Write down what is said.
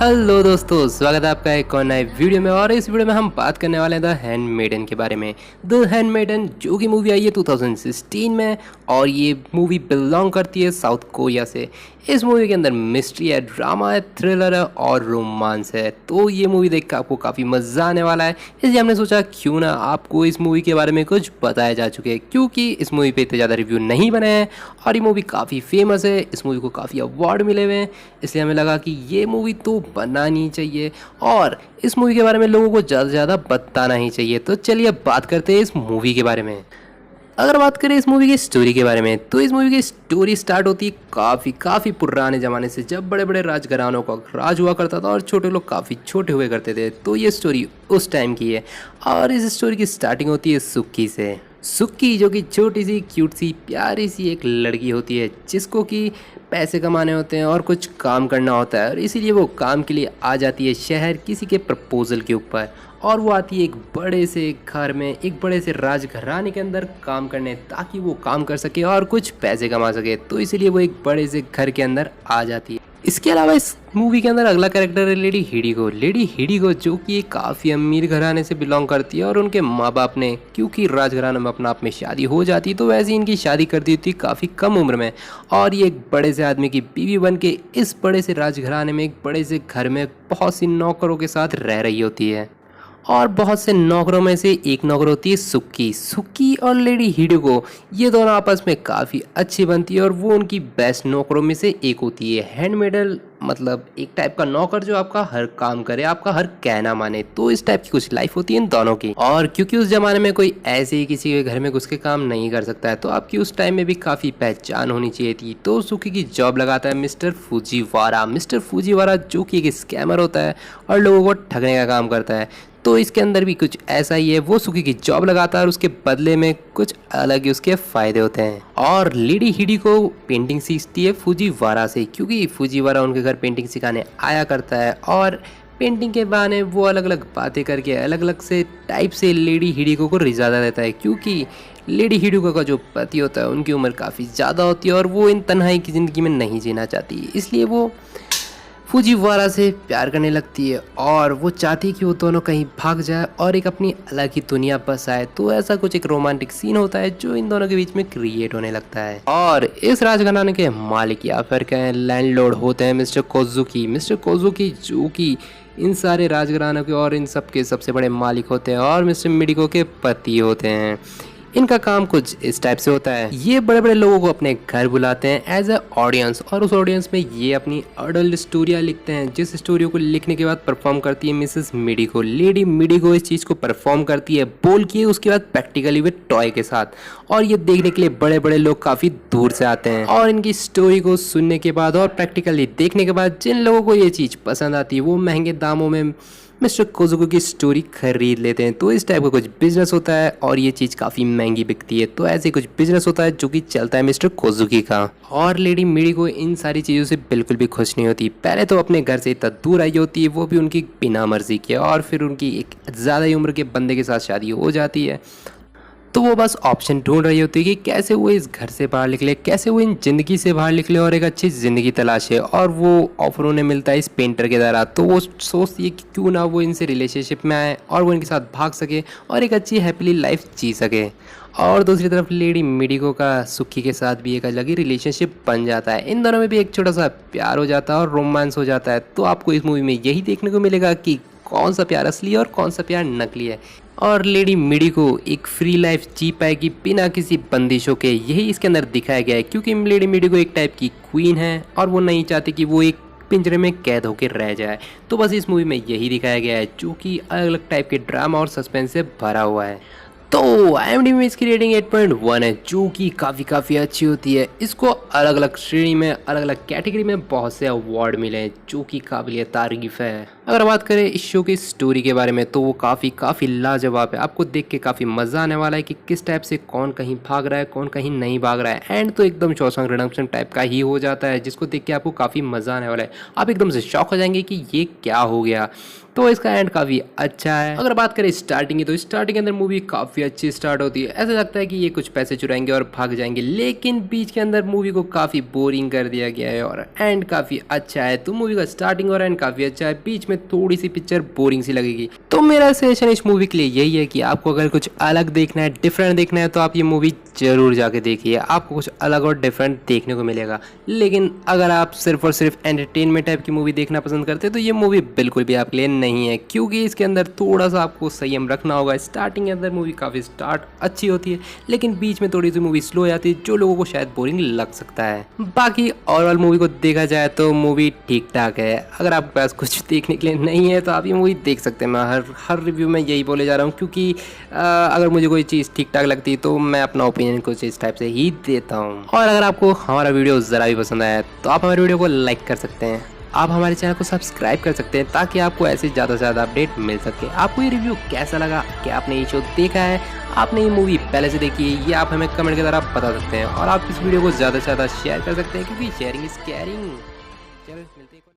Hello दोस्तों, स्वागत है आपका एक और नए वीडियो में। और इस वीडियो में हम बात करने वाले हैं द हैंडमेडन के बारे में। द हैंडमेडन जो कि मूवी आई है 2016 में, और ये मूवी बिलोंग करती है साउथ कोरिया से। इस मूवी के अंदर मिस्ट्री है, ड्रामा है, थ्रिलर है और रोमांस है। तो ये मूवी देख कर आपको काफ़ी मज़ा आने वाला है, इसलिए हमने सोचा क्यों ना आपको इस मूवी के बारे में कुछ बताया जा चुके, क्योंकि इस मूवी पे इतने ज़्यादा रिव्यू नहीं बने हैं और ये मूवी काफ़ी फेमस है। इस मूवी को काफ़ी अवार्ड मिले हुए हैं, इसलिए हमें लगा कि ये मूवी तो बनानी चाहिए और इस मूवी के बारे में लोगों को ज़्यादा से ज़्यादा बताना ही चाहिए। तो चलिए अब बात करते हैं इस मूवी के बारे में। अगर बात करें इस मूवी की स्टोरी के बारे में, तो इस मूवी की स्टोरी स्टार्ट होती है काफ़ी पुराने ज़माने से, जब बड़े बड़े राजघरानों का राज हुआ करता था और छोटे लोग काफ़ी छोटे हुए करते थे। तो ये स्टोरी उस टाइम की है और इस स्टोरी की स्टार्टिंग होती है सुक्की से। सुक्की जो कि छोटी सी क्यूट सी प्यारी सी एक लड़की होती है, जिसको कि पैसे कमाने होते हैं और कुछ काम करना होता है, और इसीलिए वो काम के लिए आ जाती है शहर किसी के प्रपोजल के ऊपर। और वो आती है एक बड़े से घर में, एक बड़े से राजघराने के अंदर काम करने, ताकि वो काम कर सके और कुछ पैसे कमा सके। तो इसीलिए वो एक बड़े से घर के अंदर आ जाती है। इसके अलावा इस मूवी के अंदर अगला कैरेक्टर है लेडी हिडिको। लेडी हिडिको जो कि काफ़ी अमीर घराने से बिलोंग करती है, और उनके माँ बाप ने, क्योंकि राजघराने में अपना आप में शादी हो जाती, तो वैसे ही इनकी शादी कर दी थी काफ़ी कम उम्र में। और ये एक बड़े से आदमी की बीवी बन के इस बड़े से राजघराने में, एक बड़े से घर में बहुत सी नौकरों के साथ रह रही होती है। और बहुत से नौकरों में से एक नौकर होती है सुक्की। सुक्की और लेडी हिडिको ये दोनों आपस में काफ़ी अच्छी बनती है, और वो उनकी बेस्ट नौकरों में से एक होती है। हैंडमेडल मतलब एक टाइप का नौकर जो आपका हर काम करे, आपका हर कहना माने। तो इस टाइप की कुछ लाइफ होती है इन दोनों की। और क्योंकि उस जमाने में कोई ऐसे ही किसी के घर में घुस के काम नहीं कर सकता है, तो आपकी उस टाइम में भी काफ़ी पहचान होनी चाहिए थी। तो सुक्की की जॉब लगाता है मिस्टर फुजीवारा। मिस्टर फुजीवारा जो कि एक स्कैमर होता है और लोगों को ठगने का काम करता है। तो इसके अंदर भी कुछ ऐसा ही है, वो सुकी की जॉब लगाता है और उसके बदले में कुछ अलग ही उसके फायदे होते हैं। और लेडी हिडिको पेंटिंग सीखती है फुजीवारा से, क्योंकि फुजीवारा उनके घर पेंटिंग सिखाने आया करता है, और पेंटिंग के बहाने वो अलग अलग बातें करके अलग अलग से टाइप से लेडी हिडिको को रिझाता रहता है। क्योंकि लेडी हिडिको का जो पति होता है उनकी उम्र काफ़ी ज़्यादा होती है और वो इन तन्हाई की ज़िंदगी में नहीं जीना चाहती, इसलिए वो फुजीवारा से प्यार करने लगती है। और वो चाहती है कि वो दोनों कहीं भाग जाए और एक अपनी अलग ही दुनिया बसाए। तो ऐसा कुछ एक रोमांटिक सीन होता है जो इन दोनों के बीच में क्रिएट होने लगता है। और इस राजघराने के मालिक या फिर कहें लैंडलॉर्ड होते हैं मिस्टर कोजुकी। मिस्टर कोजुकी जो कि इन सारे राजघरानों के और इन सब के सबसे बड़े मालिक होते हैं, और मिस्टर मिडिको के पति होते हैं। इनका काम कुछ इस टाइप से होता है, ये बड़े बड़े लोगों को अपने घर बुलाते हैं एज अ ऑडियंस, और उस ऑडियंस में ये अपनी अडल्ट स्टोरियाँ लिखते हैं, जिस स्टोरियों को लिखने के बाद परफॉर्म करती है मिसेस मिडिको। लेडी मिडिको इस चीज़ को परफॉर्म करती है बोल के, उसके बाद प्रैक्टिकली विद टॉय के साथ। और ये देखने के लिए बड़े बड़े लोग काफ़ी दूर से आते हैं, और इनकी स्टोरी को सुनने के बाद और प्रैक्टिकली देखने के बाद जिन लोगों को ये चीज़ पसंद आती है, वो महंगे दामों में मिस्टर कोजुकी की स्टोरी खरीद लेते हैं। तो इस टाइप का कुछ बिजनेस होता है, और ये चीज़ काफ़ी महंगी बिकती है। तो ऐसे कुछ बिजनेस होता है जो कि चलता है मिस्टर कोजुकी का। और लेडी मिडिको इन सारी चीज़ों से बिल्कुल भी खुश नहीं होती। पहले तो अपने घर से इतना दूर आई होती है, वो भी उनकी बिना मर्जी के, और फिर उनकी एक ज़्यादा ही उम्र के बंदे के साथ शादी हो जाती है। तो वो बस ऑप्शन ढूंढ रही होती है कि कैसे वो इस घर से बाहर निकले, कैसे वो इन ज़िंदगी से बाहर निकले और एक अच्छी ज़िंदगी तलाशे। और वो ऑफर उन्हें मिलता है इस पेंटर के द्वारा। तो वो सोचती है कि क्यों ना वो इनसे रिलेशनशिप में आए और वो इनके साथ भाग सके और एक अच्छी हैप्पीली लाइफ जी सके। और दूसरी तरफ लेडी मिडिको का सुक्की के साथ भी एक अलग ही रिलेशनशिप बन जाता है। इन दोनों में भी एक छोटा सा प्यार हो जाता है और रोमांस हो जाता है। तो आपको इस मूवी में यही देखने को मिलेगा कि कौन सा प्यार असली है और कौन सा प्यार नकली है। और लेडी मिडिको एक फ्री लाइफ जी पाएगी बिना किसी बंदिशों के, यही इसके अंदर दिखाया गया है। क्योंकि लेडी मिडिको एक टाइप की क्वीन है और वो नहीं चाहती कि वो एक पिंजरे में कैद होकर रह जाए। तो बस इस मूवी में यही दिखाया गया है, जो कि अलग अलग टाइप के ड्रामा और सस्पेंस से भरा हुआ है। तो IMDb में इसकी रेटिंग 8.1 है, जो कि काफ़ी अच्छी होती है। इसको अलग अलग श्रेणी में, अलग अलग कैटेगरी में बहुत से अवार्ड मिले हैं, जो कि काबिल तारीफ है। अगर बात करें इस शो की स्टोरी के बारे में तो वो काफ़ी लाजवाब है। आपको देख के काफ़ी मज़ा आने वाला है कि किस टाइप से कौन कहीं भाग रहा है, कौन कहीं नहीं भाग रहा है। एंड तो एकदम शॉशैंक रिडेम्पशन टाइप का ही हो जाता है, जिसको देख के आपको काफ़ी मज़ा आने वाला है। आप एकदम से शॉक हो जाएंगे कि ये क्या हो गया। तो इसका एंड काफ़ी अच्छा है। अगर बात करें स्टार्टिंग की, तो स्टार्टिंग के अंदर मूवी काफ़ी अच्छी स्टार्ट होती है। ऐसा लगता है कि ये कुछ पैसे चुराएंगे और भाग जाएंगे, लेकिन बीच के अंदर मूवी को काफ़ी बोरिंग कर दिया गया है और एंड काफ़ी अच्छा है। तो मूवी का स्टार्टिंग और एंड काफ़ी अच्छा है, बीच में थोड़ी सी पिक्चर बोरिंग सी लगेगी। तो मेरा सजेशन इस मूवी के लिए यही है कि आपको अगर कुछ अलग देखना है, डिफरेंट देखना है, तो आप ये मूवी ज़रूर जाके देखिए। आपको कुछ अलग और डिफरेंट देखने को मिलेगा। लेकिन अगर आप सिर्फ और सिर्फ एंटरटेनमेंट टाइप की मूवी देखना पसंद करते हैं तो ये मूवी बिल्कुल भी आपके लिए नहीं है, क्योंकि इसके अंदर थोड़ा सा आपको संयम रखना होगा। स्टार्टिंग के अंदर मूवी काफ़ी स्टार्ट अच्छी होती है, लेकिन बीच में थोड़ी सी मूवी स्लो हो जाती है, जो लोगों को शायद बोरिंग लग सकता है। बाकी ओवरऑल मूवी को देखा जाए तो मूवी ठीक ठाक है। अगर आपके पास कुछ देखने के लिए नहीं है तो आप ये मूवी देख सकते हैं। मैं हर रिव्यू में यही बोले जा रहा हूँ, क्योंकि अगर मुझे कोई चीज़ ठीक ठाक लगती है तो मैं अपना ओपिनियन कुछ इस टाइप से ही देता हूँ। और अगर आपको हमारा वीडियो ज़रा भी पसंद आया तो आप हमारे वीडियो को लाइक कर सकते हैं। आप हमारे चैनल को सब्सक्राइब कर सकते हैं ताकि आपको ऐसे ज़्यादा से ज़्यादा अपडेट मिल सके। आपको ये रिव्यू कैसा लगा? क्या आपने ये शो देखा है? आपने ये मूवी पहले से देखी है? ये आप हमें कमेंट के द्वारा बता सकते हैं। और आप इस वीडियो को ज़्यादा से ज़्यादा शेयर कर सकते हैं, क्योंकि शेयरिंग इज़ केयरिंग। चलो मिलते हैं।